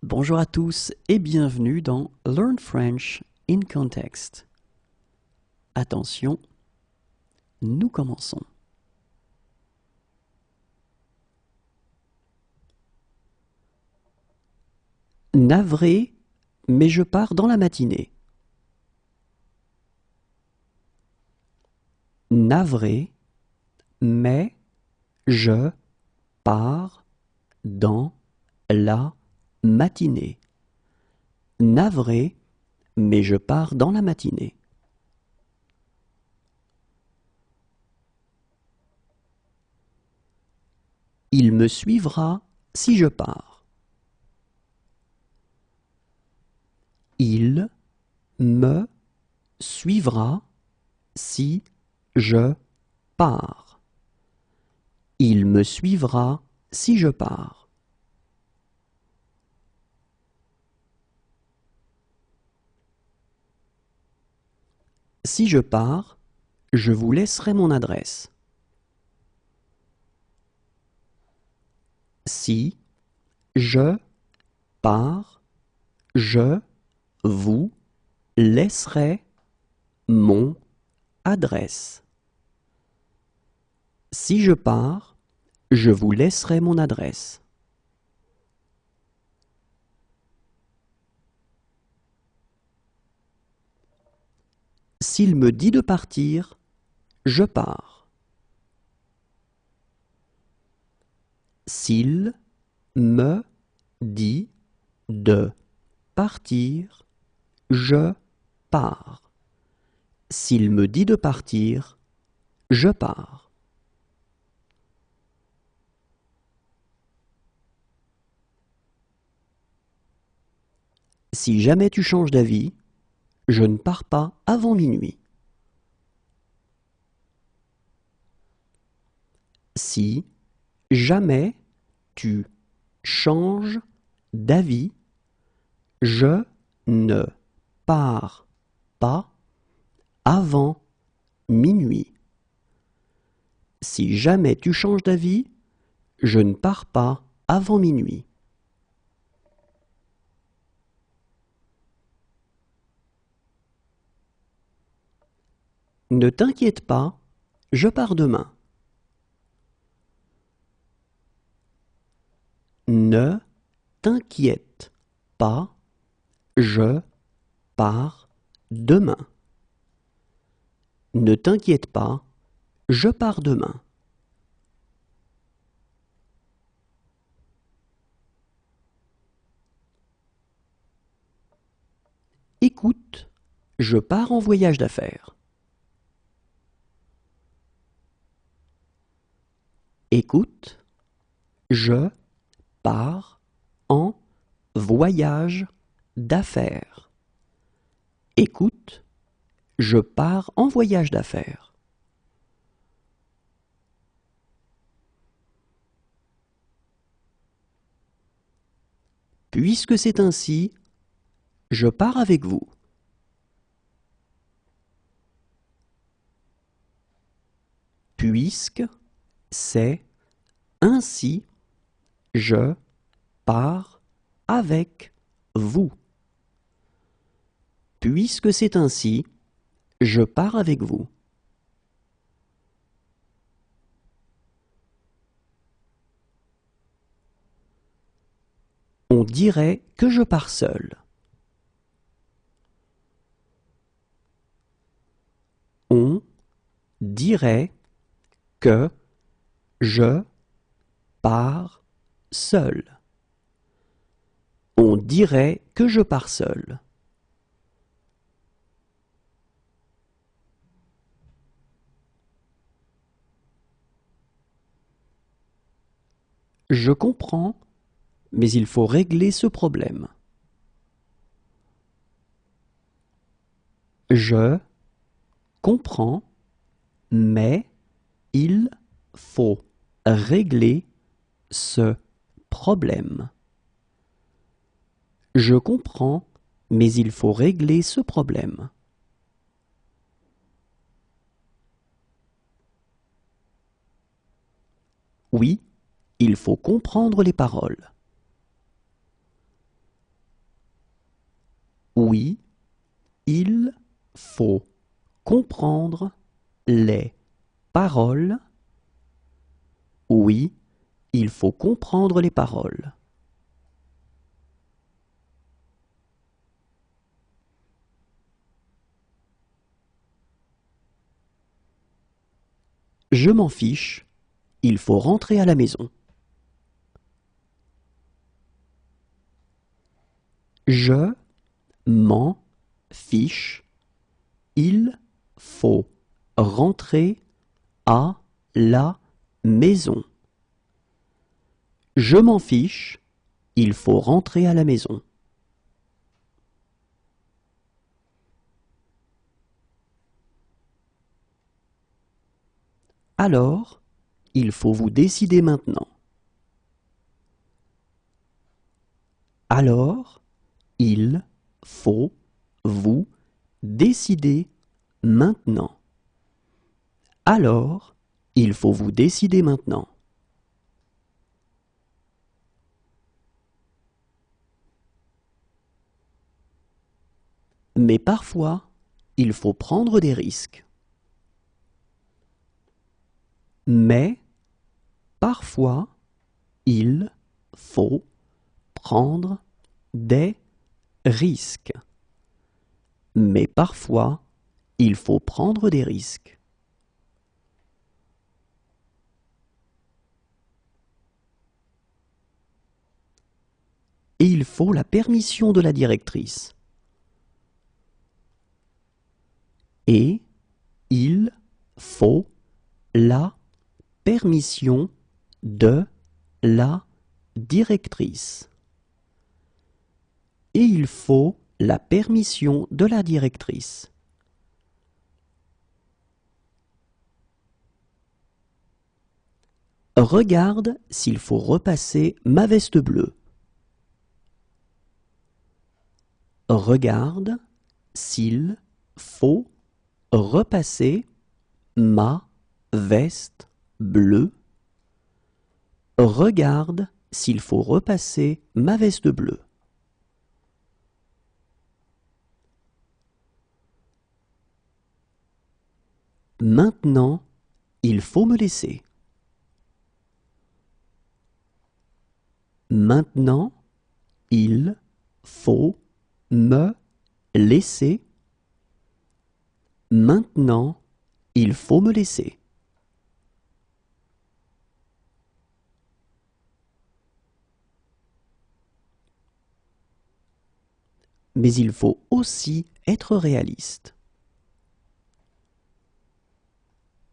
Bonjour à tous et bienvenue dans Learn French in Context. Attention, nous commençons. Navré, mais je pars dans la matinée. Navré, mais je pars dans la matinée. Navré, mais je pars dans la matinée. Il me suivra si je pars. Il me suivra si je pars. Il me suivra si je pars. Si je pars, je vous laisserai mon adresse. Si je pars, je vous laisserai mon adresse. Si je pars, je vous laisserai mon adresse. S'il me dit de partir, je pars. S'il me dit de partir, je pars. S'il me dit de partir, je pars. Si jamais tu changes d'avis, je ne pars pas avant minuit. Si jamais tu changes d'avis, je ne pars pas avant minuit. Si jamais tu changes d'avis, je ne pars pas avant minuit. Ne t'inquiète pas, je pars demain. Ne t'inquiète pas, je pars demain. Ne t'inquiète pas, je pars demain. Écoute, je pars en voyage d'affaires. Écoute, je pars en voyage d'affaires. Écoute, je pars en voyage d'affaires. Puisque c'est ainsi, je pars avec vous. Puisque c'est ainsi, je pars avec vous. Puisque c'est ainsi, je pars avec vous. On dirait que je pars seul. On dirait que je pars seul. On dirait que je pars seul. Je comprends, mais il faut régler ce problème. Je comprends, mais il faut régler ce problème. Je comprends, mais il faut régler ce problème. Oui, il faut comprendre les paroles. Oui, il faut comprendre les paroles. Oui, il faut comprendre les paroles. Je m'en fiche, il faut rentrer à la maison. Je m'en fiche, il faut rentrer à la maison. Je m'en fiche, il faut rentrer à la maison. Alors, il faut vous décider maintenant. Alors, il faut vous décider maintenant. Alors, il faut vous décider maintenant. Mais parfois, il faut prendre des risques. Mais parfois, il faut prendre des risques. Mais parfois, il faut prendre des risques. Et il faut la permission de la directrice. Et il faut la permission de la directrice. Et il faut la permission de la directrice. Regarde s'il faut repasser ma veste bleue. Regarde s'il faut repasser ma veste bleue. Regarde s'il faut repasser ma veste bleue. Maintenant, il faut me laisser. Maintenant, il faut me laisser. Maintenant, il faut me laisser. Mais il faut aussi être réaliste.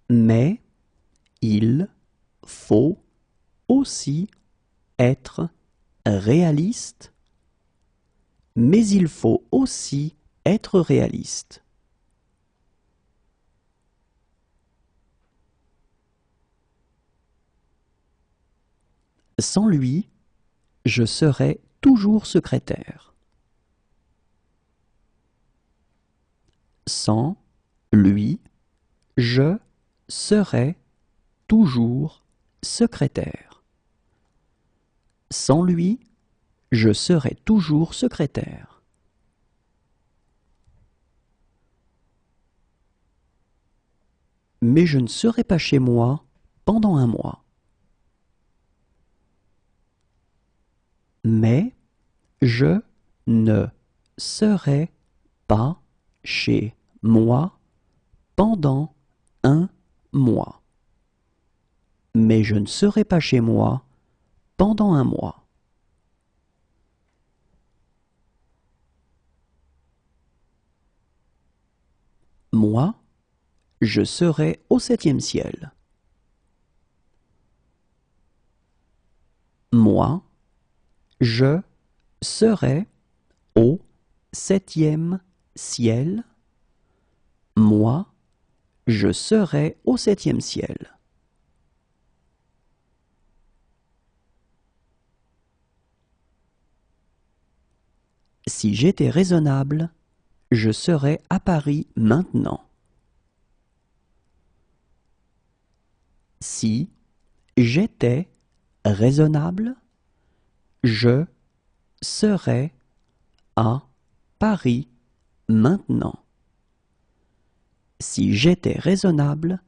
Mais il faut aussi être réaliste. Mais il faut aussi être réaliste. Sans lui, je serai toujours secrétaire. Sans lui, je serai toujours secrétaire. Sans lui, je serai toujours secrétaire. Mais je ne serai pas chez moi pendant un mois. Mais je ne serai pas chez moi pendant un mois. Mais je ne serai pas chez moi pendant un mois. Moi, je serai au 7e ciel. Moi, je serai au 7e ciel. Moi, je serai au 7e ciel. Si j'étais raisonnable, je serais à Paris maintenant. Si j'étais raisonnable, je serais à Paris maintenant. Si j'étais raisonnable,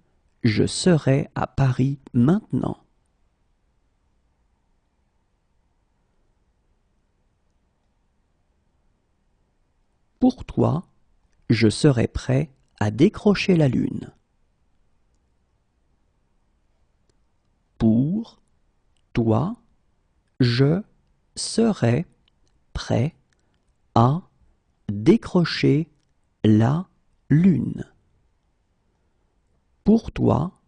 je serais à Paris maintenant. Pour toi, je serais prêt à décrocher la lune. Pour toi, je serais prêt à décrocher la lune. Pour toi,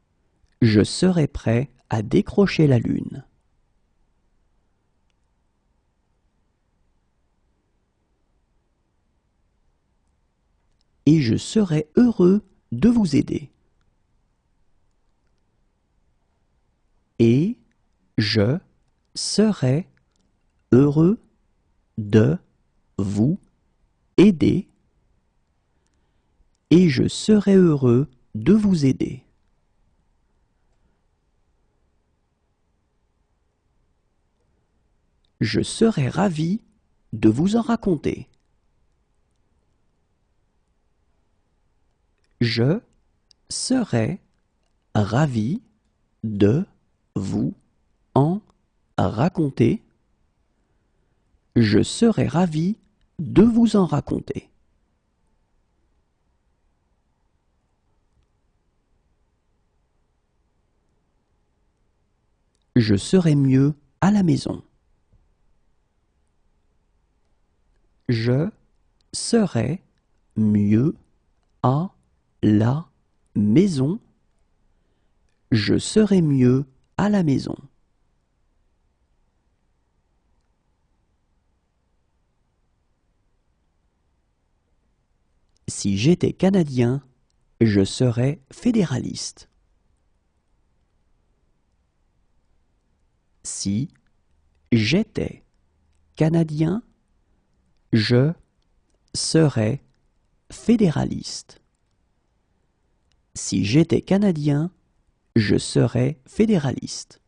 je serais prêt à décrocher la lune. Et je serais heureux de vous aider. Et je serais heureux de vous aider. Et je serais heureux de vous aider. Je serais ravi de vous en raconter. Je serais ravi de vous en raconter. Je serais ravi de vous en raconter. Je serais mieux à la maison. Je serais mieux à la maison. Je serais mieux à la maison. Si j'étais canadien, je serais fédéraliste. Si j'étais canadien, je serais fédéraliste. Si j'étais canadien, je serais fédéraliste.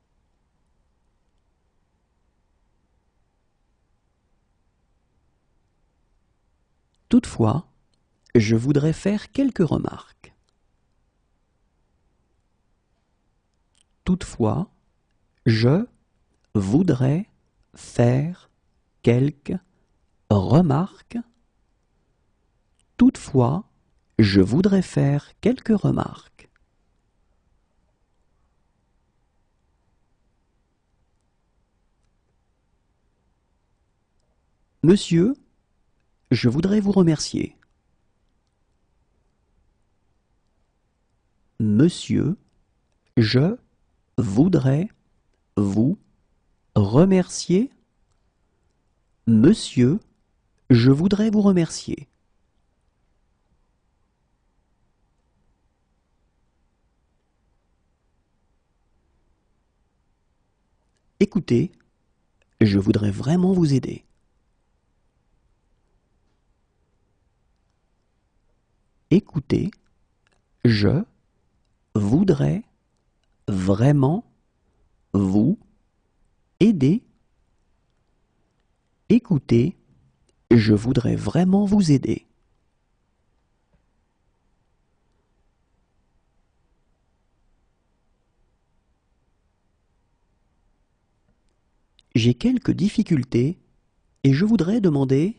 Toutefois, je voudrais faire quelques remarques. Toutefois, je voudrais faire quelques remarques. Toutefois, je voudrais faire quelques remarques. Monsieur, je voudrais vous remercier. Monsieur, je voudrais vous remercier. Monsieur, je voudrais vous remercier. Écoutez, je voudrais vraiment vous aider. Écoutez, je voudrais vraiment vous aider. Écoutez, je voudrais vraiment vous aider. J'ai quelques difficultés et je voudrais demander.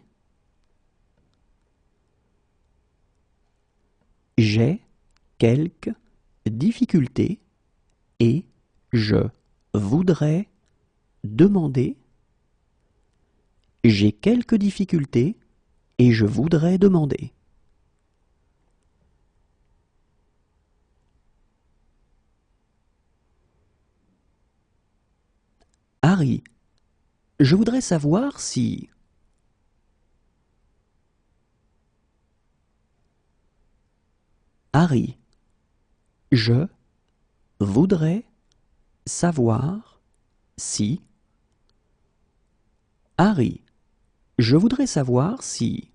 J'ai quelques difficultés et je voudrais demander. J'ai quelques difficultés et je voudrais demander. Harry, je voudrais savoir si... Harry, je voudrais savoir si... Harry, je voudrais savoir si...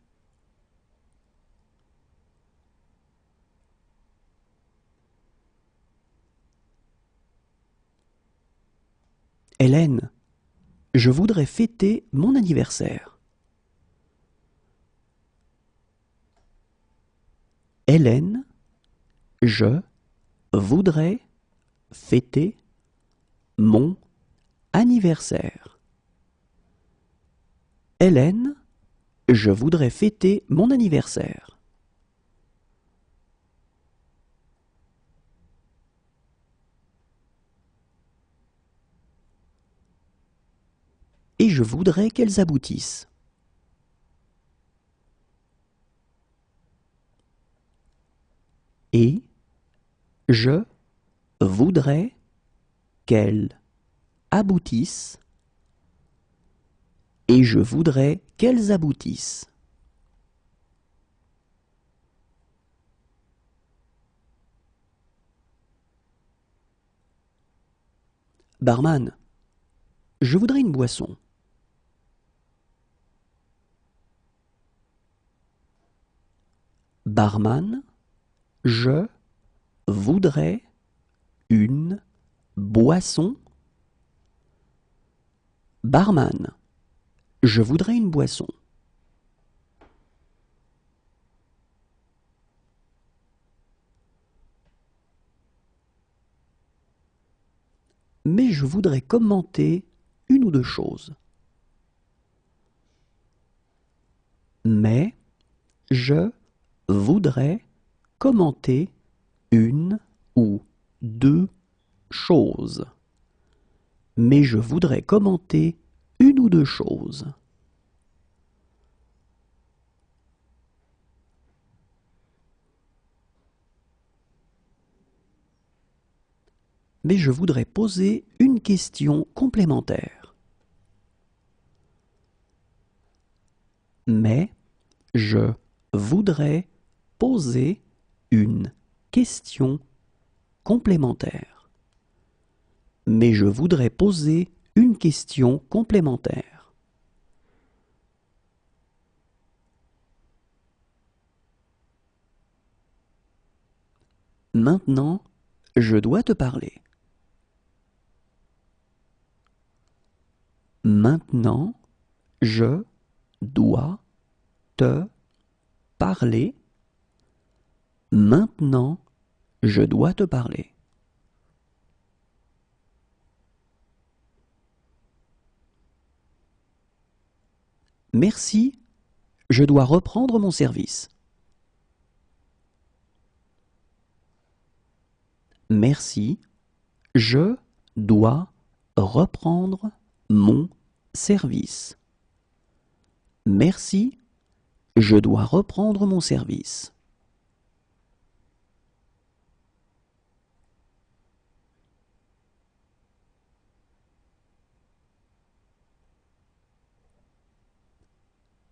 Hélène, je voudrais fêter mon anniversaire. Hélène, je voudrais fêter mon anniversaire. Hélène, je voudrais fêter mon anniversaire. Et je voudrais qu'elles aboutissent. Et je voudrais qu'elles aboutissent. Et je voudrais qu'elles aboutissent. Barman, je voudrais une boisson. Barman, je voudrais une boisson. Barman, je voudrais une boisson. Mais je voudrais commenter une ou deux choses. Mais je voudrais commenter une ou deux choses. Mais je voudrais commenter une ou deux choses. Mais je voudrais poser une question complémentaire. Mais je voudrais poser une question complémentaire. Mais je voudrais poser une question complémentaire. Maintenant, je dois te parler. Maintenant, je dois te parler. Maintenant, je dois te parler. Merci, je dois reprendre mon service. Merci, je dois reprendre mon service. Merci, je dois reprendre mon service.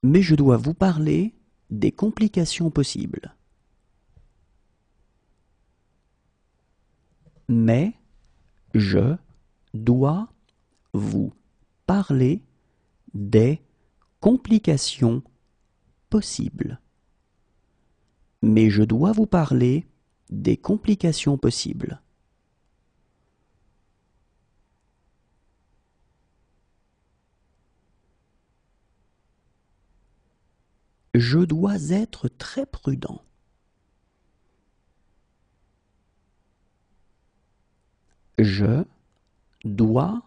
Mais je dois vous parler des complications possibles. Mais je dois vous parler des complications possibles. Mais je dois vous parler des complications possibles. Je dois être très prudent. Je dois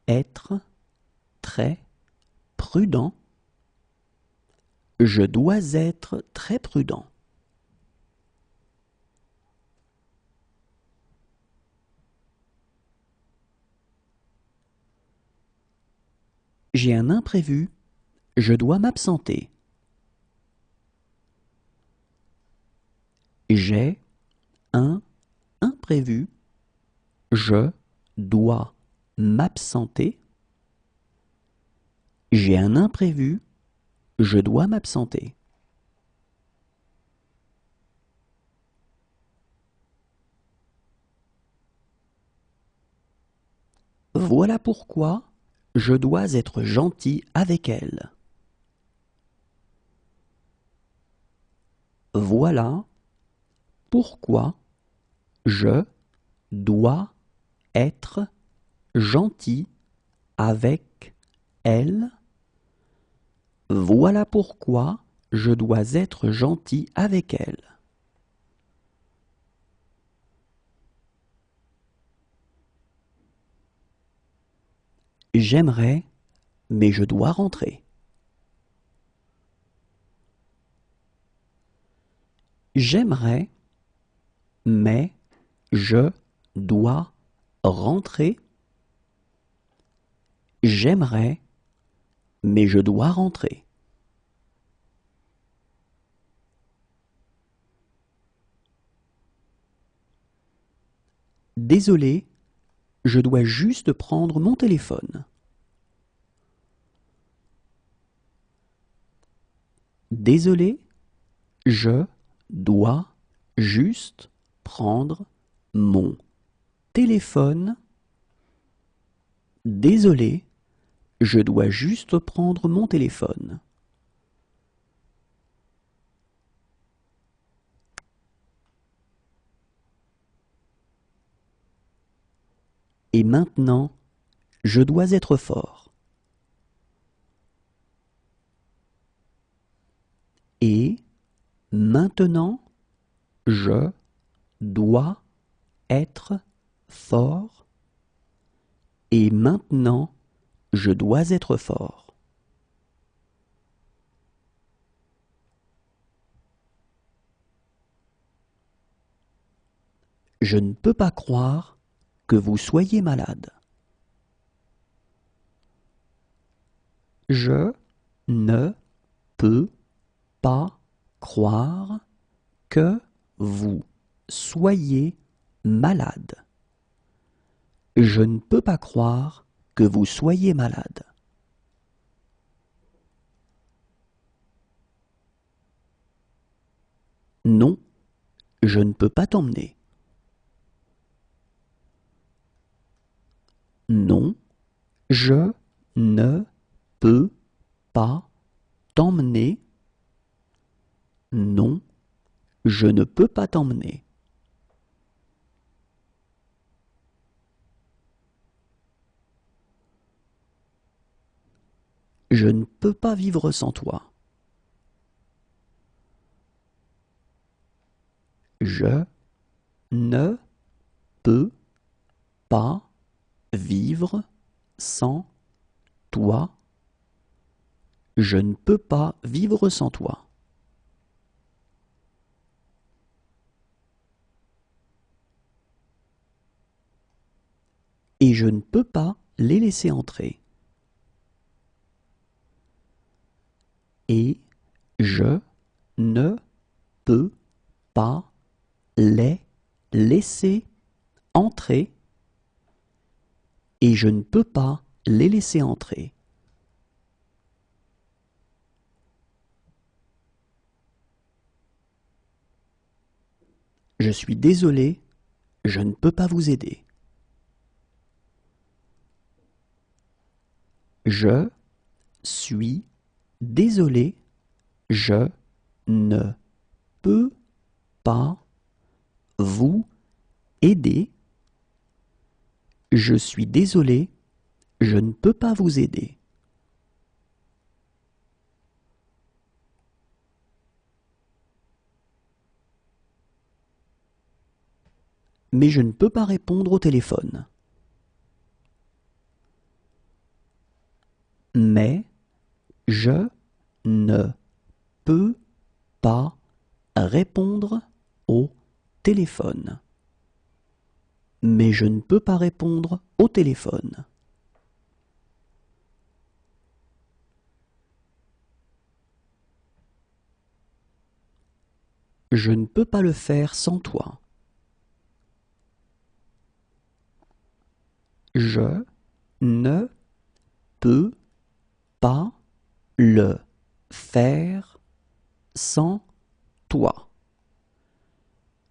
être très prudent. Je dois être très prudent. J'ai un imprévu. Je dois m'absenter. J'ai un imprévu. Je dois m'absenter. J'ai un imprévu. Je dois m'absenter. Voilà pourquoi je dois être gentil avec elle. Voilà pourquoi je dois être gentil avec elle. Voilà pourquoi je dois être gentil avec elle. J'aimerais, mais je dois rentrer. J'aimerais, mais je dois rentrer. J'aimerais, mais je dois rentrer. Désolé, je dois juste prendre mon téléphone. Désolé, je dois juste prendre mon téléphone. Désolé, je dois juste prendre mon téléphone. Et maintenant, je dois être fort. Et maintenant, je dois être fort. Et maintenant, je dois être fort. Je ne peux pas croire que vous soyez malade. Je ne peux pas croire que vous soyez malade. Je ne peux pas croire que vous soyez malade. Non, je ne peux pas t'emmener. Non, je ne peux pas t'emmener. Non, je ne peux pas t'emmener. Je ne peux pas vivre sans toi. Je ne peux pas vivre sans toi. Je ne peux pas vivre sans toi. Et je ne peux pas les laisser entrer. Et je ne peux pas les laisser entrer. Et je ne peux pas les laisser entrer. Je suis désolé, je ne peux pas vous aider. Je suis désolé, je ne peux pas vous aider. Je suis désolé, je ne peux pas vous aider. Mais je ne peux pas répondre au téléphone. Mais je ne peux pas répondre au téléphone. Mais je ne peux pas répondre au téléphone. Je ne peux pas le faire sans toi. Je ne peux pas le faire sans toi.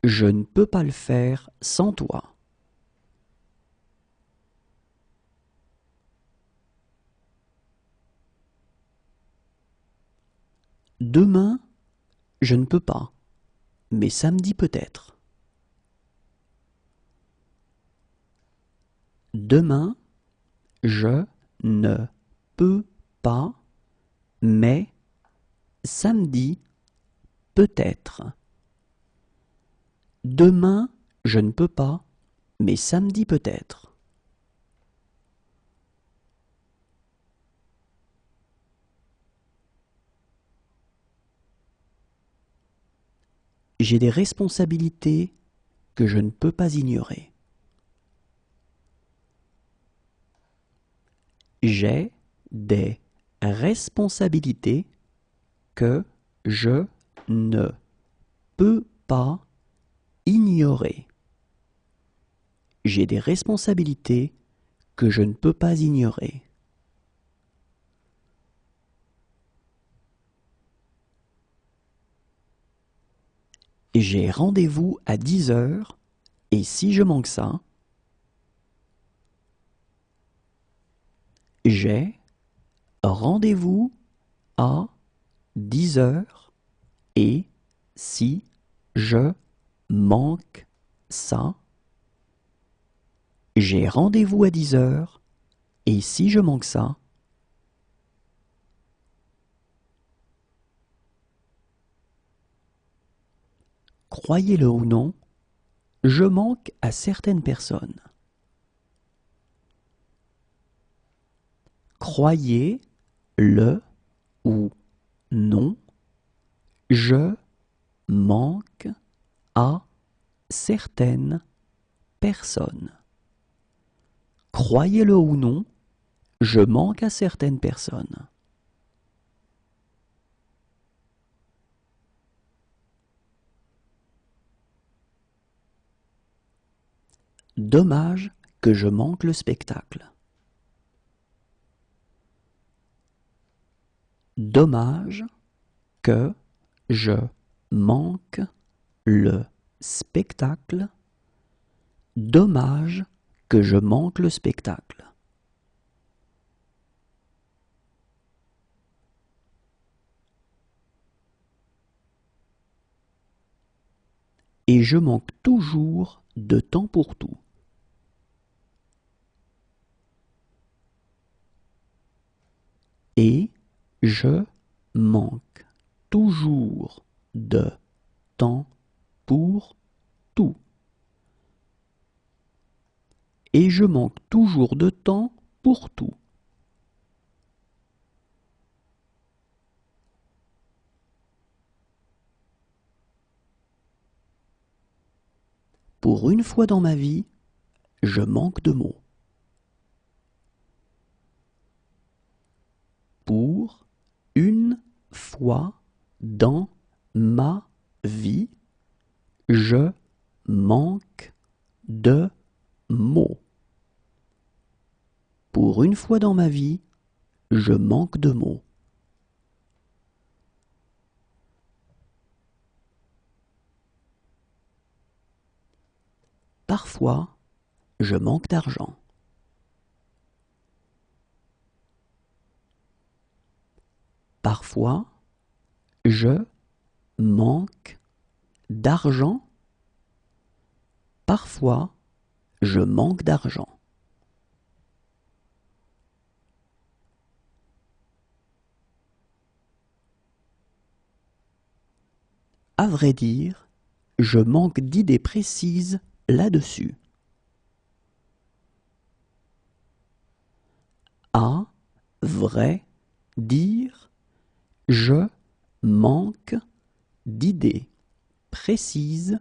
Je ne peux pas le faire sans toi. Demain, je ne peux pas, mais samedi peut-être. Demain, je ne peux pas, mais samedi peut-être. Demain, je ne peux pas, mais samedi peut-être. J'ai des responsabilités que je ne peux pas ignorer. J'ai des responsabilités que je ne peux pas ignorer. J'ai des responsabilités que je ne peux pas ignorer. J'ai rendez-vous à 10 heures et si je manque ça, j'ai rendez-vous à 10 heures et si je manque ça, j'ai rendez-vous à 10 heures et si je manque ça, croyez-le ou non, je manque à certaines personnes. Croyez-le ou non, je manque à certaines personnes. Croyez-le ou non, je manque à certaines personnes. Dommage que je manque le spectacle. Dommage que je manque le spectacle. Dommage que je manque le spectacle. Et je manque toujours de temps pour tout. Et je manque toujours de temps pour tout. Et je manque toujours de temps pour tout. Pour une fois dans ma vie, je manque de mots. Pour une fois dans ma vie, je manque de mots. Pour une fois dans ma vie, je manque de mots. Parfois, je manque d'argent. Parfois, je manque d'argent. Parfois, je manque d'argent. À vrai dire, je manque d'idées précises là-dessus. À vrai dire, je manque d'idées précises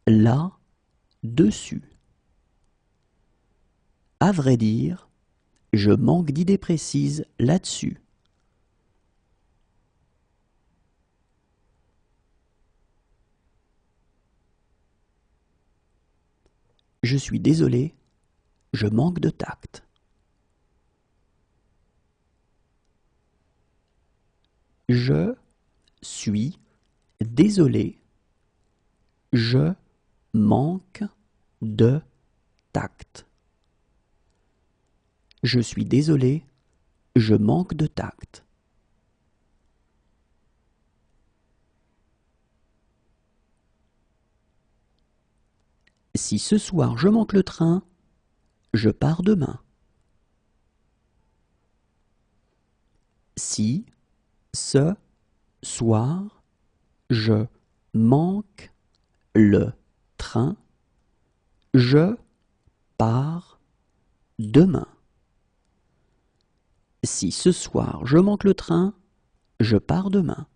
là-dessus. À vrai dire, je manque d'idées précises là-dessus. Je suis désolé, je manque de tact. Je suis désolé, je manque de tact. Je suis désolé, je manque de tact. Si ce soir je manque le train, je pars demain. Si ce soir je manque le train, je pars demain. Si ce soir je manque le train, je pars demain.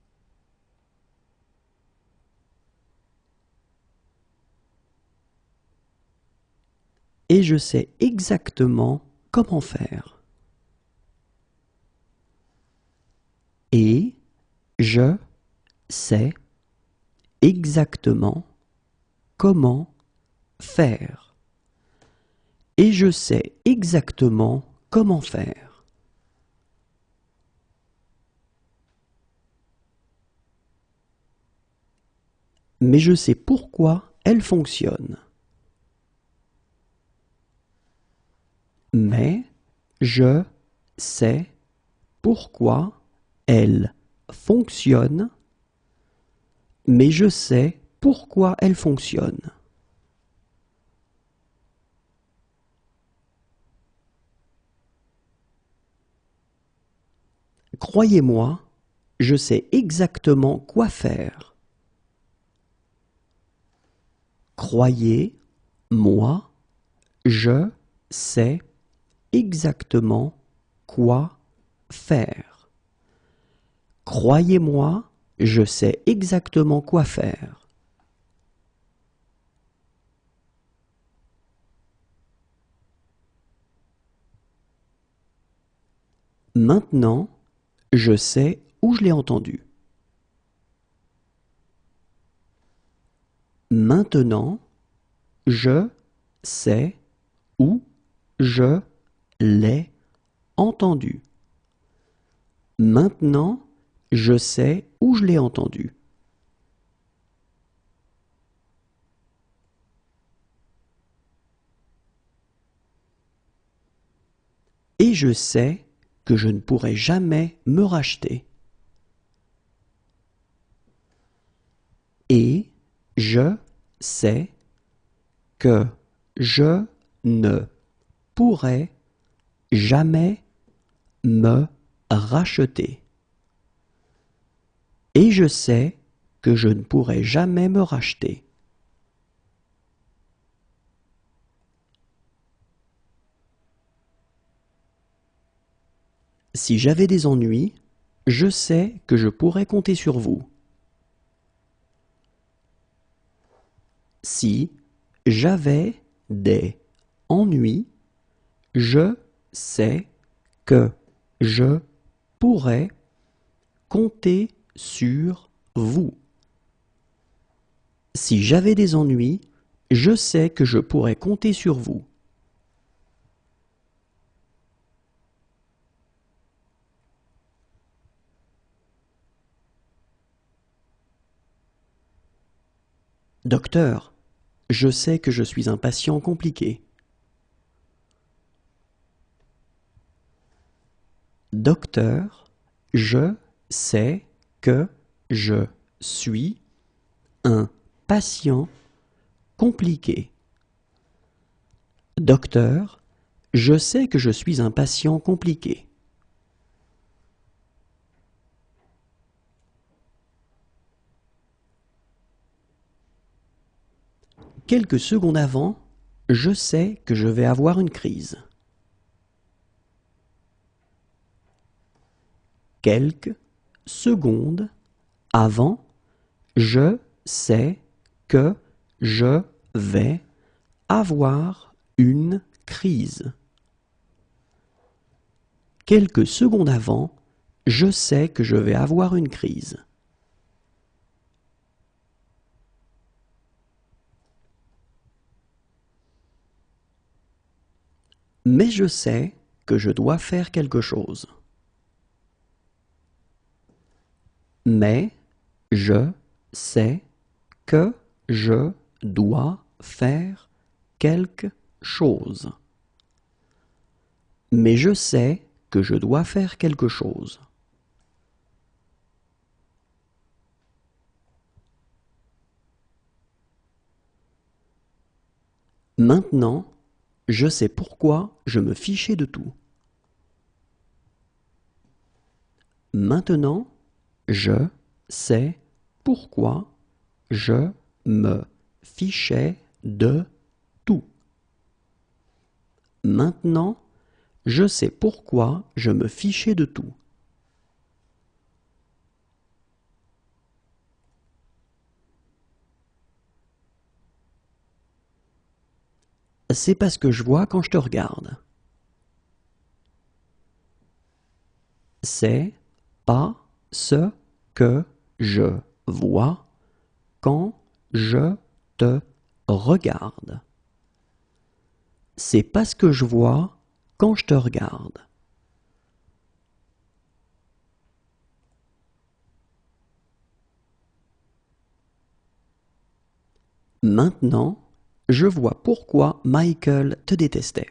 et je sais exactement comment faire. Et je sais exactement comment faire. Et je sais exactement comment faire. Mais je sais pourquoi elle fonctionne. Mais je sais pourquoi elle fonctionne. Mais je sais pourquoi elle fonctionne. Croyez-moi, je sais exactement quoi faire. Croyez-moi, je sais exactement quoi faire. Croyez-moi, je sais exactement quoi faire. Maintenant, je sais où je l'ai entendu. Maintenant, je sais où je l'ai entendu. Maintenant, je sais où je l'ai entendu. Et je sais que je ne pourrai jamais me racheter. Et je sais que je ne pourrai jamais me racheter. Et je sais que je ne pourrai jamais me racheter. Si j'avais des ennuis, je sais que je pourrais compter sur vous. Si j'avais des ennuis, je sais que je pourrais compter sur vous. Si j'avais des ennuis, je sais que je pourrais compter sur vous. Docteur, je sais que je suis un patient compliqué. Docteur, je sais que je suis un patient compliqué. Docteur, je sais que je suis un patient compliqué. Quelques secondes avant, je sais que je vais avoir une crise. Quelques secondes avant, je sais que je vais avoir une crise. Quelques secondes avant, je sais que je vais avoir une crise. Mais je sais que je dois faire quelque chose. Mais je sais que je dois faire quelque chose. Mais je sais que je dois faire quelque chose. Maintenant, je sais pourquoi je me fichais de tout. Maintenant, je sais pourquoi je me fichais de tout. Maintenant, je sais pourquoi je me fichais de tout. c'est pas ce que je vois quand je te regarde. C'est pas ce que je vois quand je te regarde. C'est pas ce que je vois quand je te regarde. Maintenant, je vois pourquoi Michael te détestait.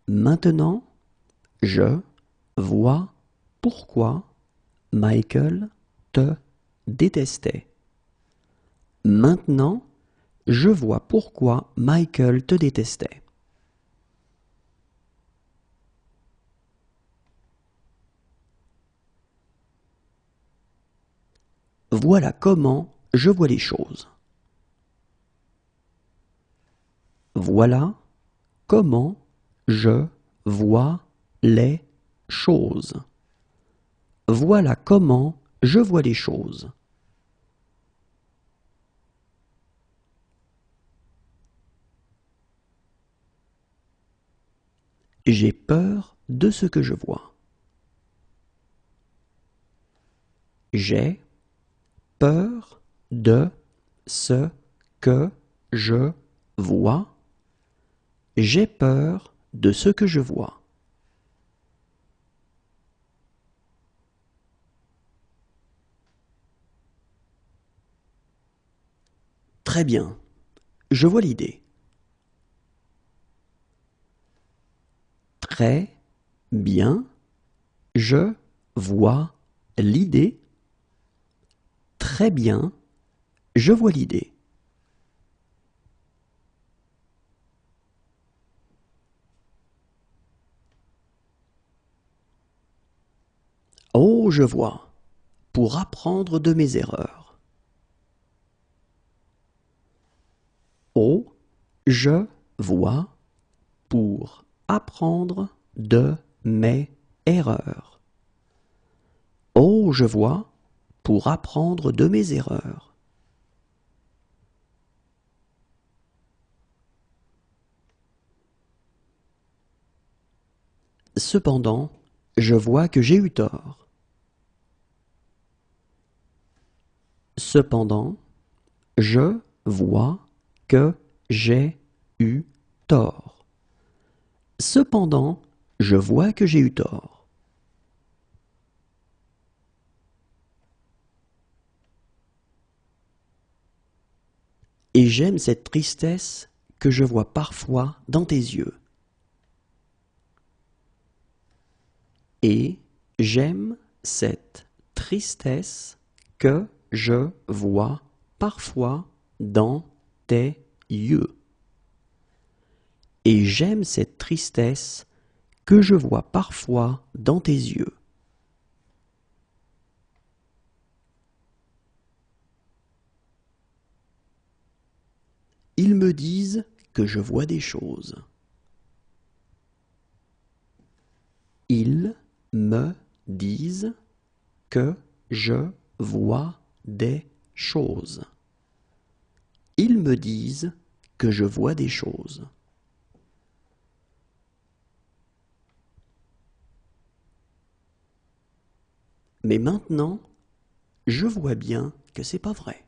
Maintenant, je vois pourquoi Michael te détestait. Maintenant, je vois pourquoi Michael te détestait. Voilà comment je vois les choses. Voilà comment je vois les choses. Voilà comment je vois les choses. J'ai peur de ce que je vois. J'ai peur de ce que je vois. J'ai peur de ce que je vois. Très bien, je vois l'idée. Très bien, je vois l'idée. Très bien, je vois l'idée. Oh, je vois, pour apprendre de mes erreurs. Oh, je vois, pour apprendre de mes erreurs. Oh, je vois, pour apprendre de mes erreurs. Cependant, je vois que j'ai eu tort. Cependant, je vois que j'ai eu tort. Cependant, je vois que j'ai eu tort. Et j'aime cette tristesse que je vois parfois dans tes yeux. Et j'aime cette tristesse que je vois parfois dans tes yeux. Et j'aime cette tristesse que je vois parfois dans tes yeux. Ils me disent que je vois des choses. Ils me disent que je vois des choses. Ils me disent que je vois des choses. Mais maintenant, je vois bien que c'est pas vrai.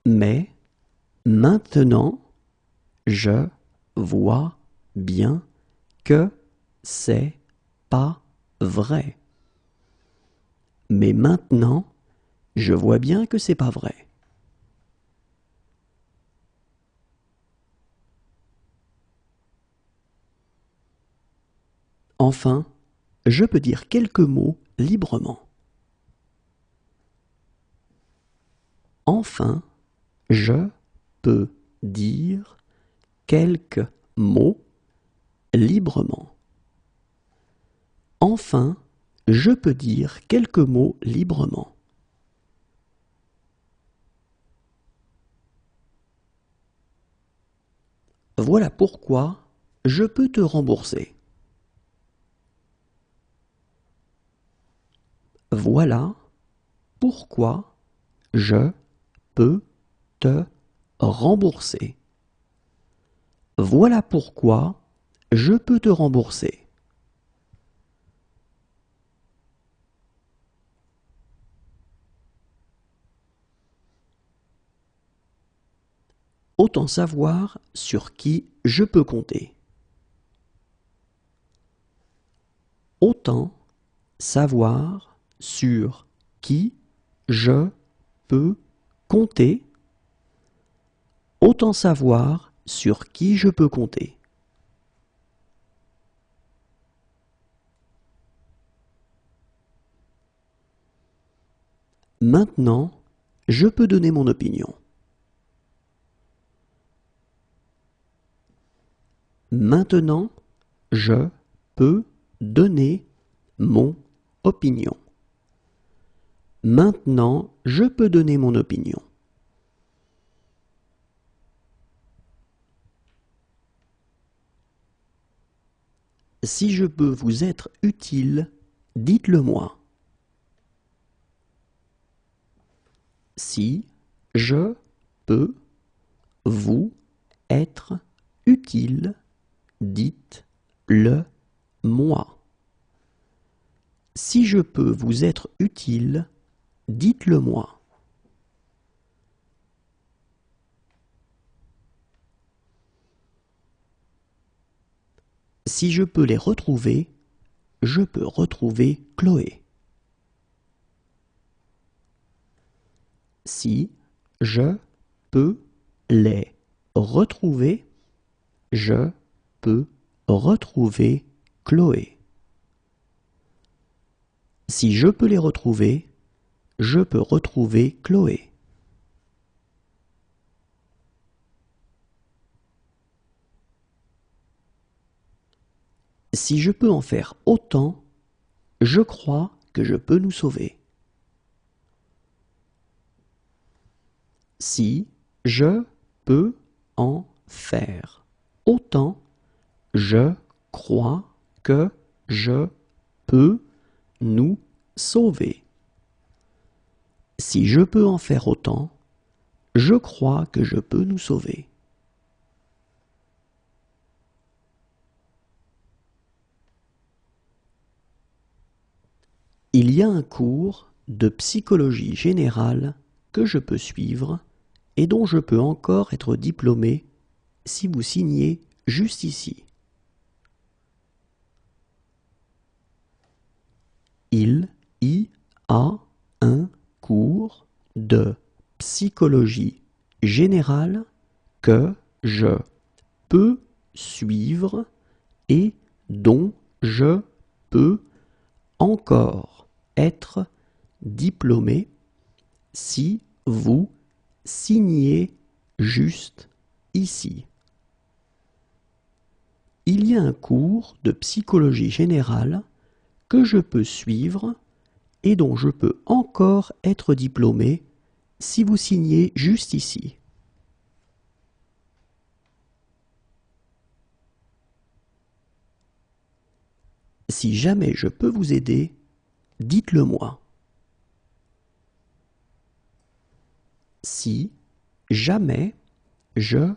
Mais maintenant, je vois bien que c'est pas vrai. Mais maintenant, je vois bien que c'est pas vrai. Enfin, je peux dire quelques mots librement. Enfin, je peux dire quelques mots librement. Enfin, je peux dire quelques mots librement. Voilà pourquoi je peux te rembourser. Voilà pourquoi je peux te rembourser. Voilà pourquoi je peux te rembourser. Autant savoir sur qui je peux compter. Autant savoir sur qui je peux compter. Autant savoir sur qui je peux compter. Maintenant, je peux donner mon opinion. Maintenant, je peux donner mon opinion. Maintenant, je peux donner mon opinion. Si je peux vous être utile, dites-le moi. Si je peux vous être utile, dites-le moi. Si je peux vous être utile, dites-le moi. Si je peux les retrouver, je peux retrouver Chloé. Si je peux les retrouver, je peux retrouver Chloé. Si je peux les retrouver, je peux retrouver Chloé. Si je peux en faire autant, je crois que je peux nous sauver. Si je peux en faire autant, je crois que je peux nous sauver. Si je peux en faire autant, je crois que je peux nous sauver. Il y a un cours de psychologie générale que je peux suivre et dont je peux encore être diplômé si vous signez juste ici. Il y a un cours de psychologie générale que je peux suivre et dont je peux encore être diplômé si vous signez juste ici. Il y a un cours de psychologie générale que je peux suivre et dont je peux encore être diplômé si vous signez juste ici. Si jamais je peux vous aider, dites-le moi. Si jamais je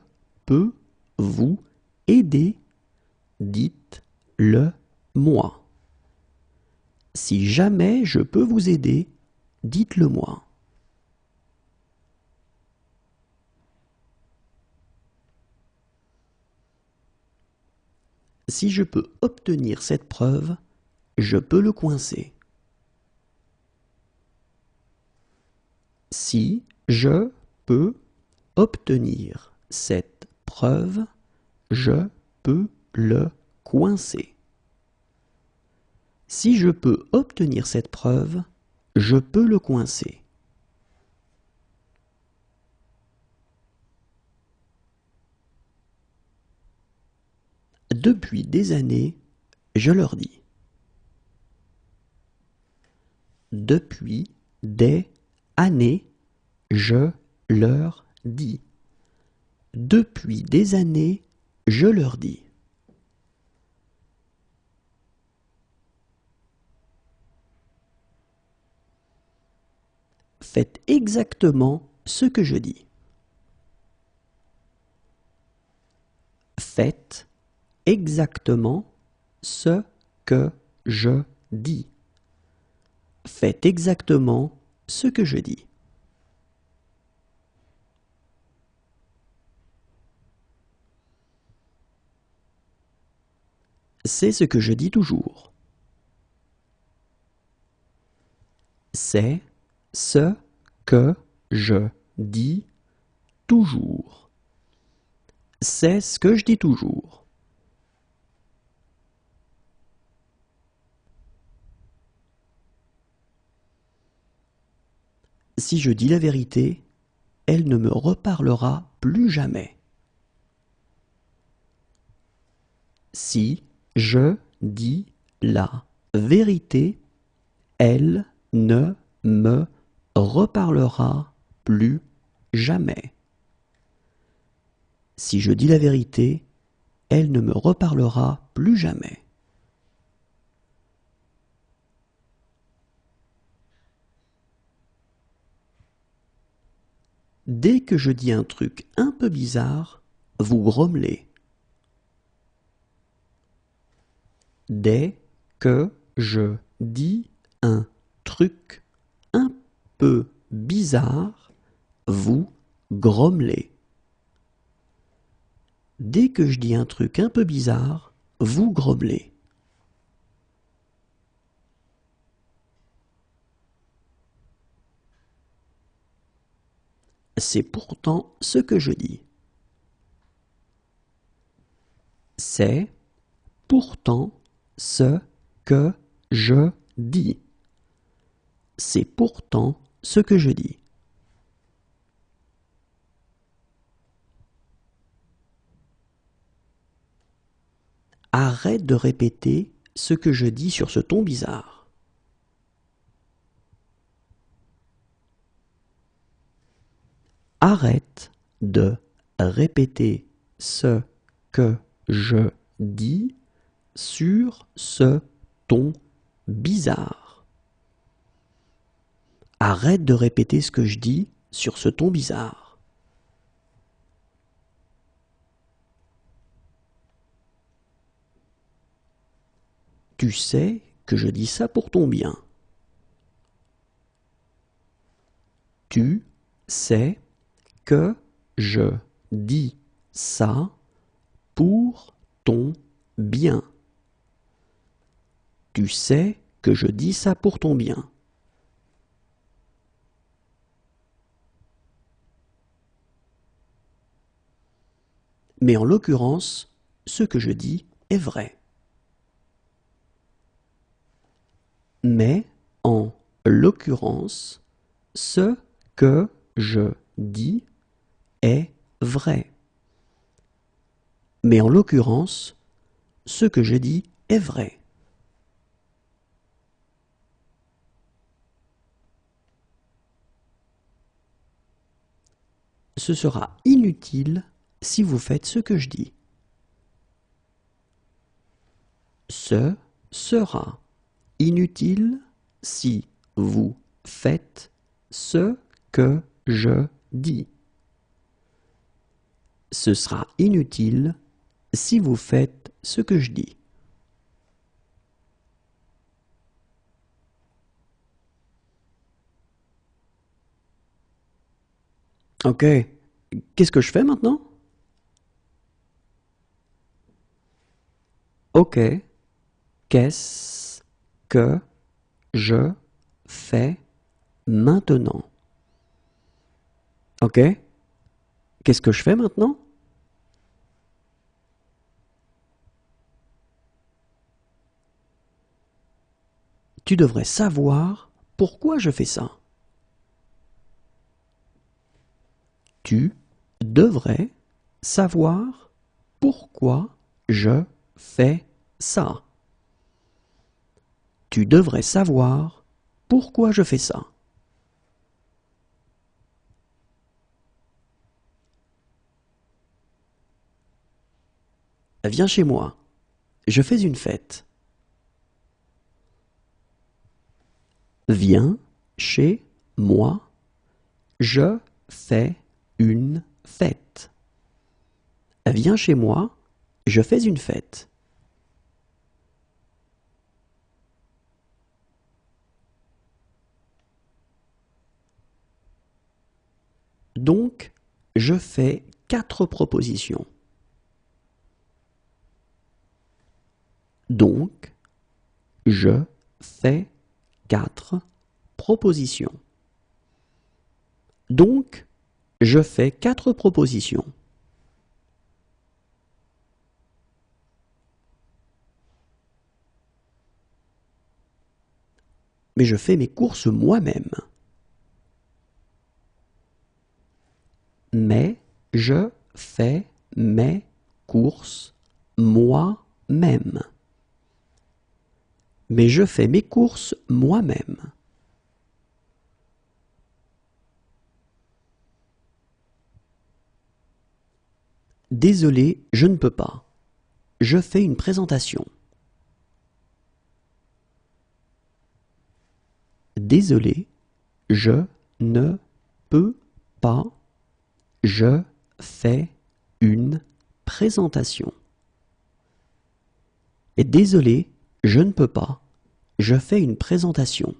peux vous aider, dites-le moi. Si jamais je peux vous aider, dites-le moi. Si je peux obtenir cette preuve, je peux le coincer. Si je peux obtenir cette preuve, je peux le coincer. Si je peux obtenir cette preuve, je peux le coincer. Depuis des années, je leur dis. Depuis des années, je leur dis. Depuis des années, je leur dis. Faites exactement ce que je dis. Faites exactement ce que je dis. Faites exactement ce que je dis. C'est ce que je dis toujours. C'est ce que je dis toujours. C'est ce que je dis toujours. Si je dis la vérité, elle ne me reparlera plus jamais. Si je dis la vérité, elle ne me reparlera plus jamais. Si je dis la vérité, elle ne me reparlera plus jamais. Dès que je dis un truc un peu bizarre, vous grommelez. Dès que je dis un truc un peu bizarre, vous grommelez. Dès que je dis un truc un peu bizarre, vous grommelez. C'est pourtant ce que je dis. C'est pourtant ce que je dis. C'est pourtant ce que je dis. Arrête de répéter ce que je dis sur ce ton bizarre. Arrête de répéter ce que je dis sur ce ton bizarre. Arrête de répéter ce que je dis sur ce ton bizarre. Tu sais que je dis ça pour ton bien. Tu sais que je dis ça pour ton bien. Tu sais que je dis ça pour ton bien. Mais en l'occurrence, ce que je dis est vrai. Mais en l'occurrence, ce que je dis est vrai. Mais en l'occurrence, ce que je dis est vrai. Ce sera inutile si vous faites ce que je dis. Ce sera inutile si vous faites ce que je dis. Ce sera inutile si vous faites ce que je dis. Ok, qu'est-ce que je fais maintenant? Ok, qu'est-ce que je fais maintenant? Ok, qu'est-ce que je fais maintenant? Tu devrais savoir pourquoi je fais ça. Tu devrais savoir pourquoi je fais ça. Tu devrais savoir pourquoi je fais ça. Viens chez moi. Je fais une fête. Viens chez moi. Je fais une fête. Viens chez moi, je fais une fête. Donc, je fais 4 propositions. Donc, je fais 4 propositions. Donc, je fais 4 propositions. Mais je fais mes courses moi-même. Mais je fais mes courses moi-même. Mais je fais mes courses moi-même. Désolé, je ne peux pas. Je fais une présentation. Désolé, je ne peux pas. Je fais une présentation. Et désolé, je ne peux pas. Je fais une présentation.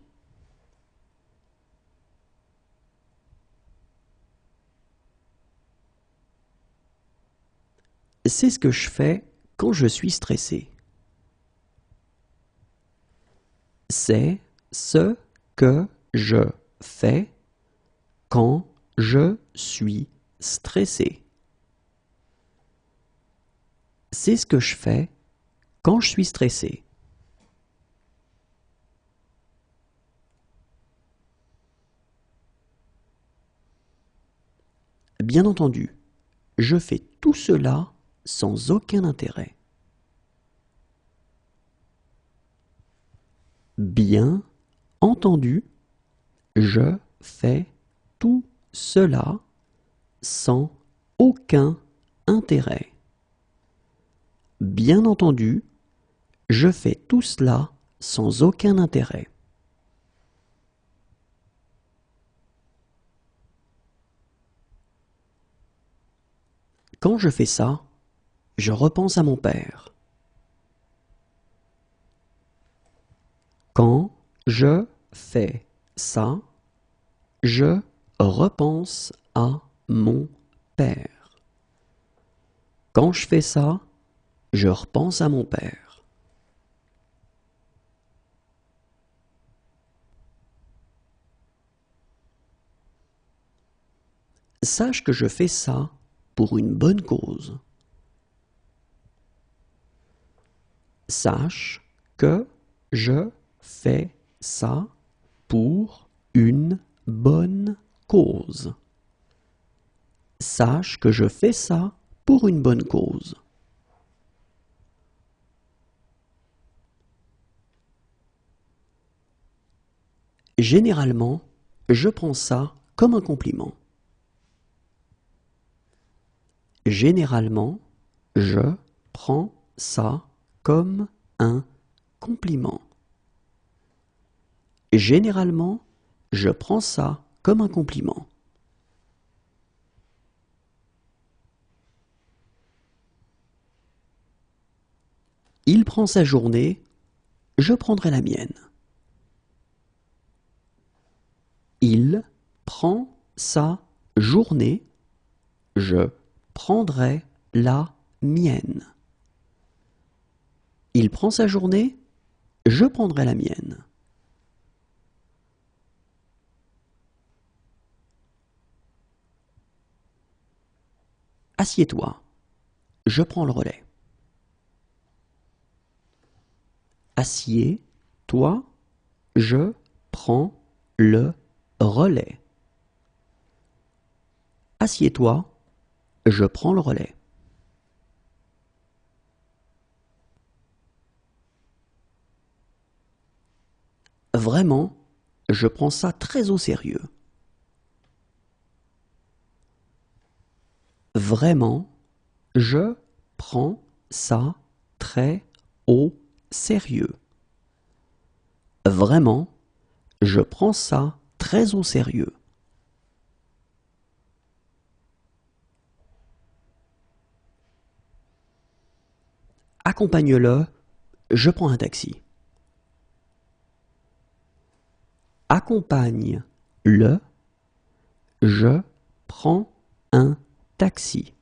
C'est ce que je fais quand je suis stressé. C'est ce que je fais quand je suis stressé. C'est ce que je fais quand je suis stressé. Bien entendu, je fais tout cela sans aucun intérêt. Bien entendu, je fais tout cela sans aucun intérêt. Bien entendu, je fais tout cela sans aucun intérêt. Quand je fais ça, je repense à mon père. Quand je fais ça, je repense à mon père. Quand je fais ça, je repense à mon père. Sache que je fais ça pour une bonne cause. Sache que je fais ça pour une bonne cause. Sache que je fais ça pour une bonne cause. Généralement, je prends ça comme un compliment. Généralement, je prends ça comme un compliment. Généralement, je prends ça comme un compliment. Il prend sa journée, je prendrai la mienne. Il prend sa journée, je prendrai la mienne. Il prend sa journée, je prendrai la mienne. Assieds-toi, je prends le relais. Assieds-toi, je prends le relais. Assieds-toi, je prends le relais. Vraiment, je prends ça très au sérieux. Vraiment, je prends ça très au sérieux. Vraiment, je prends ça très au sérieux. Accompagne-le, je prends un taxi. Accompagne-le, je prends un taxi.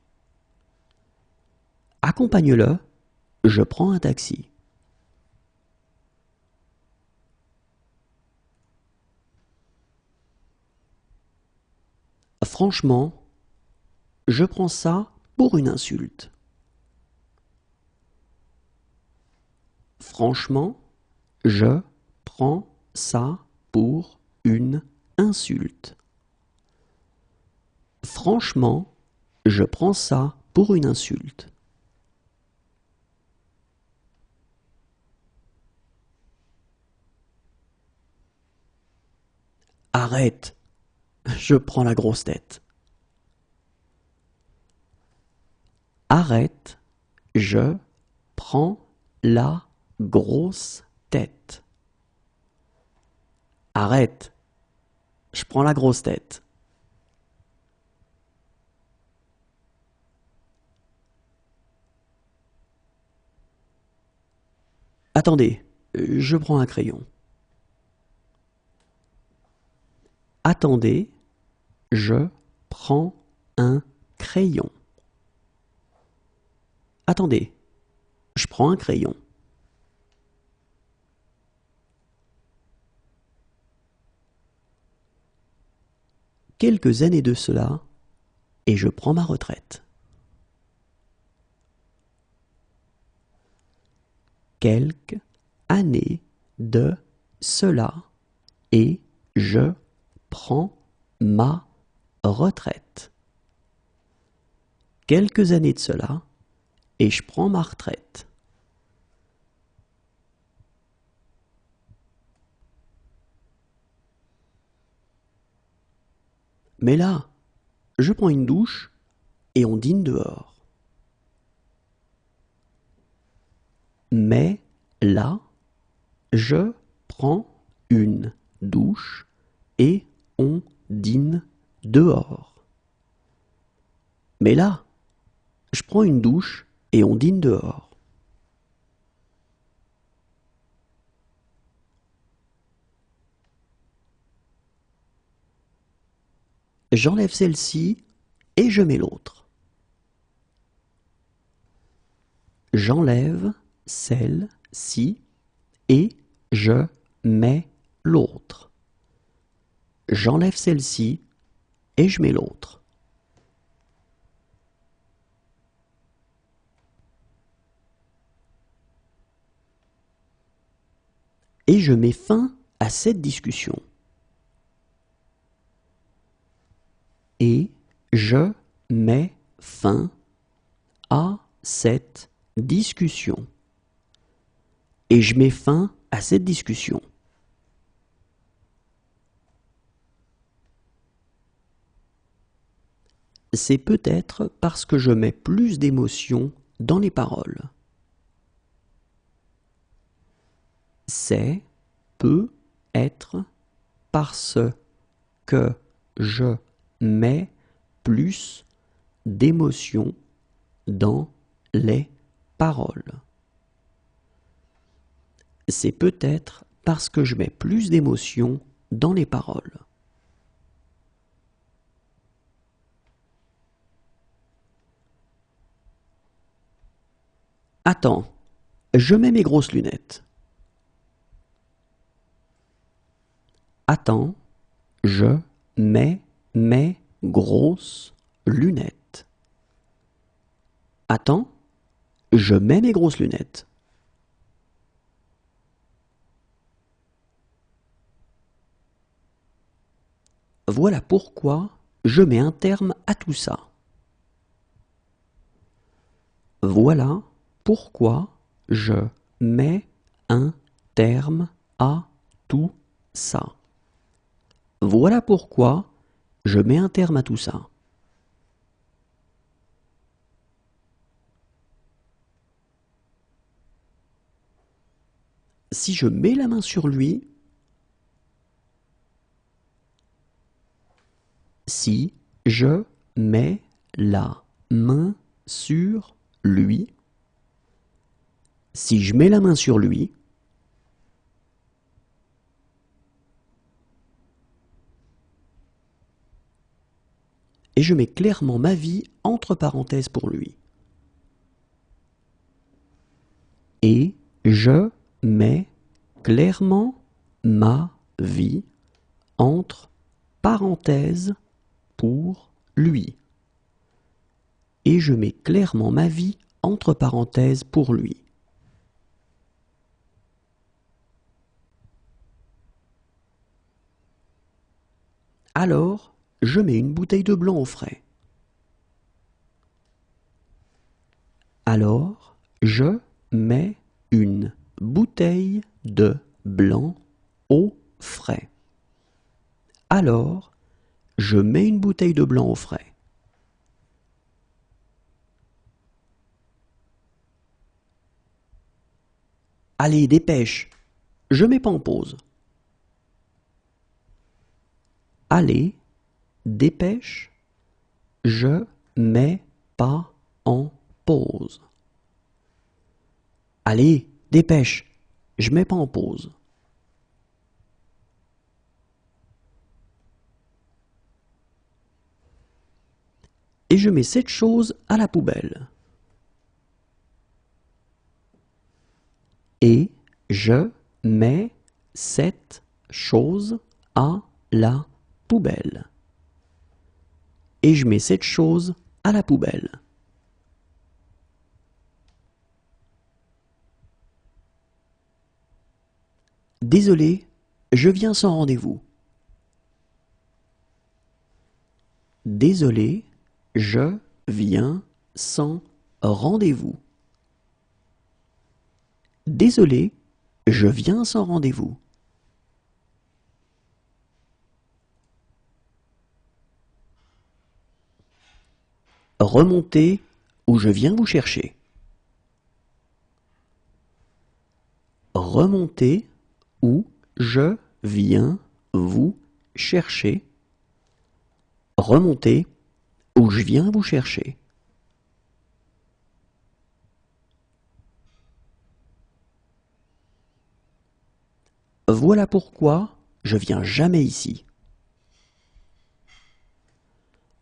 Accompagne-le, je prends un taxi. Franchement, je prends ça pour une insulte. Franchement, je prends ça pour une insulte. Franchement, je prends ça pour une insulte. Arrête, je prends la grosse tête. Arrête, je prends la grosse tête. Arrête, je prends la grosse tête. Attendez, je prends un crayon. Attendez, je prends un crayon. Attendez, je prends un crayon. Quelques années de cela, et je prends ma retraite. Quelques années de cela, et je prends ma retraite. Quelques années de cela, et je prends ma retraite. Mais là, je prends une douche et on dîne dehors. Mais là, je prends une douche et on dîne dehors. Mais là, je prends une douche et on dîne dehors. J'enlève celle-ci et je mets l'autre. J'enlève celle-ci et je mets l'autre. J'enlève celle-ci et je mets l'autre. Et je mets fin à cette discussion. Et je mets fin à cette discussion. Et je mets fin à cette discussion. C'est peut-être parce que je mets plus d'émotion dans les paroles. C'est peut-être parce que je mets plus d'émotion dans les paroles. C'est peut-être parce que je mets plus d'émotion dans les paroles. Attends, je mets mes grosses lunettes. Attends, je mets mes grosses lunettes. Attends, je mets mes grosses lunettes. Voilà pourquoi je mets un terme à tout ça. Voilà pourquoi je mets un terme à tout ça. Voilà pourquoi je mets un terme à tout ça. Si je mets la main sur lui, si je mets la main sur lui, Si je mets la main sur lui, et je mets clairement ma vie entre parenthèses pour lui. Et je mets clairement ma vie entre parenthèses pour lui. Et je mets clairement ma vie entre parenthèses pour lui. Alors, je mets une bouteille de blanc au frais. Alors, je mets une bouteille de blanc au frais. Alors, je mets une bouteille de blanc au frais. Allez, dépêche, je mets pas en pause. Allez, dépêche, je mets pas en pause. Allez, dépêche, je mets pas en pause. Et je mets cette chose à la poubelle. Et je mets cette chose à la poubelle. Et je mets cette chose à la poubelle. Désolé, je viens sans rendez-vous. Désolé, je viens sans rendez-vous. Désolé, je viens sans rendez-vous. Remontez ou je viens vous chercher. Remontez ou je viens vous chercher. Remontez ou je viens vous chercher. Voilà pourquoi je viens jamais ici.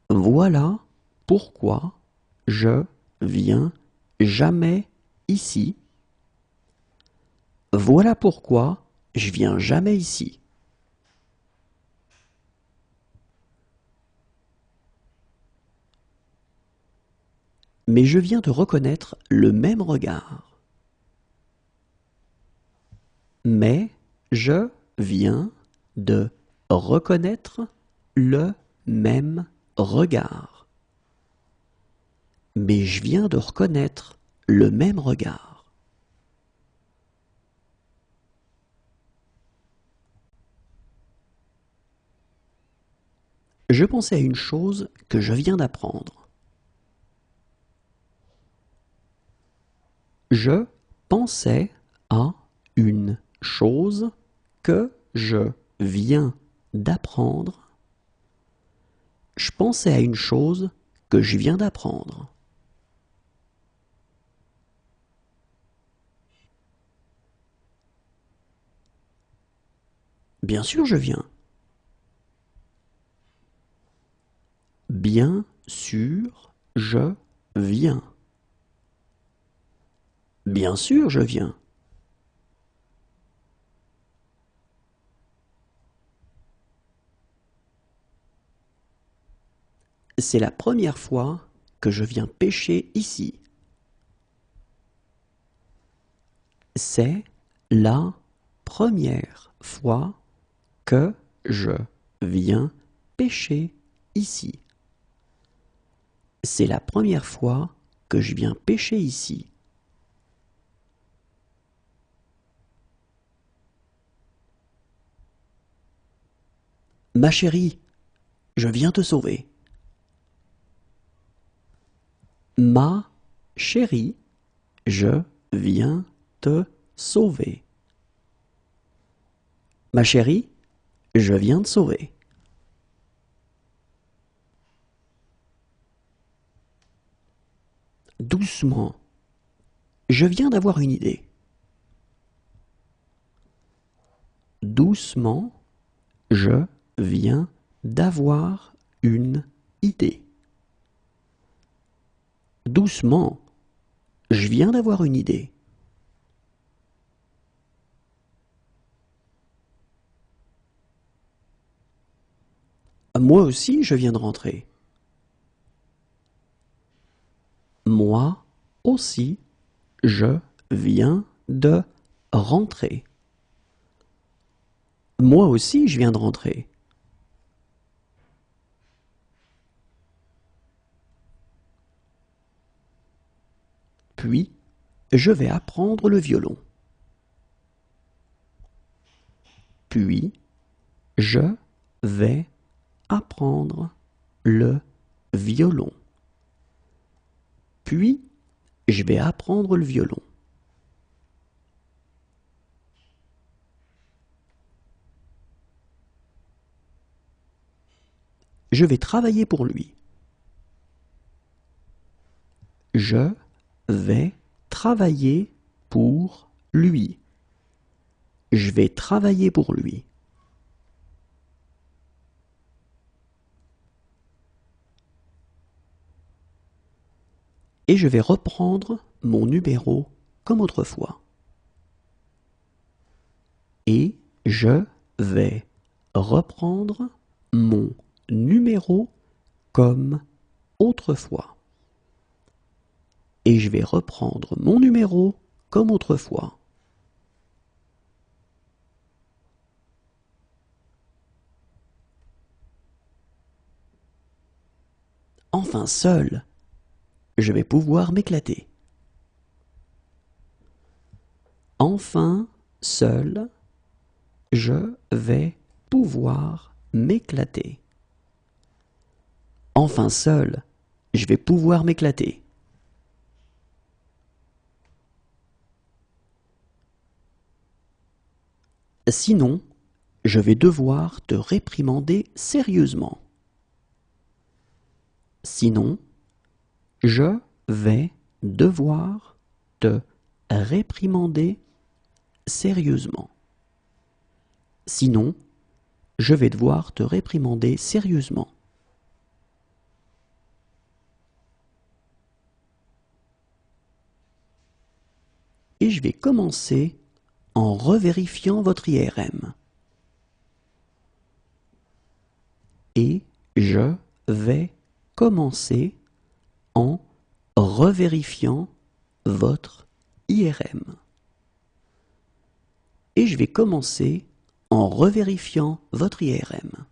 Voilà pourquoi je viens jamais ici. Voilà pourquoi je viens jamais ici. Mais je viens de reconnaître le même regard. Mais je viens de reconnaître le même regard. Mais je viens de reconnaître le même regard. Je pensais à une chose que je viens d'apprendre. Je pensais à une chose que je viens d'apprendre. Je pensais à une chose que je viens d'apprendre. Bien sûr, je viens. Bien sûr, je viens. Bien sûr, je viens. C'est la première fois que je viens pêcher ici. C'est la première fois que je viens pêcher ici. C'est la première fois que je viens pêcher ici. Ma chérie, je viens te sauver. Ma chérie, je viens te sauver. Ma chérie, je viens te sauver. Doucement. Je viens d'avoir une idée. Doucement, je viens d'avoir une idée. Doucement, je viens d'avoir une idée. Moi aussi, je viens de rentrer. Moi aussi, je viens de rentrer. Moi aussi, je viens de rentrer. Puis, je vais apprendre le violon. Puis, je vais apprendre le violon. Puis, je vais apprendre le violon. Je vais travailler pour lui. Je vais travailler pour lui. Je vais travailler pour lui. Et je vais reprendre mon numéro comme autrefois. Et je vais reprendre mon numéro comme autrefois. Et je vais reprendre mon numéro comme autrefois. Enfin seul, je vais pouvoir m'éclater. Enfin seul, je vais pouvoir m'éclater. Enfin seul, je vais pouvoir m'éclater. Sinon, je vais devoir te réprimander sérieusement. Sinon, je vais devoir te réprimander sérieusement. Sinon, je vais devoir te réprimander sérieusement. Et je vais commencer en revérifiant votre IRM. Et je vais commencer en revérifiant votre IRM. Et je vais commencer en revérifiant votre IRM.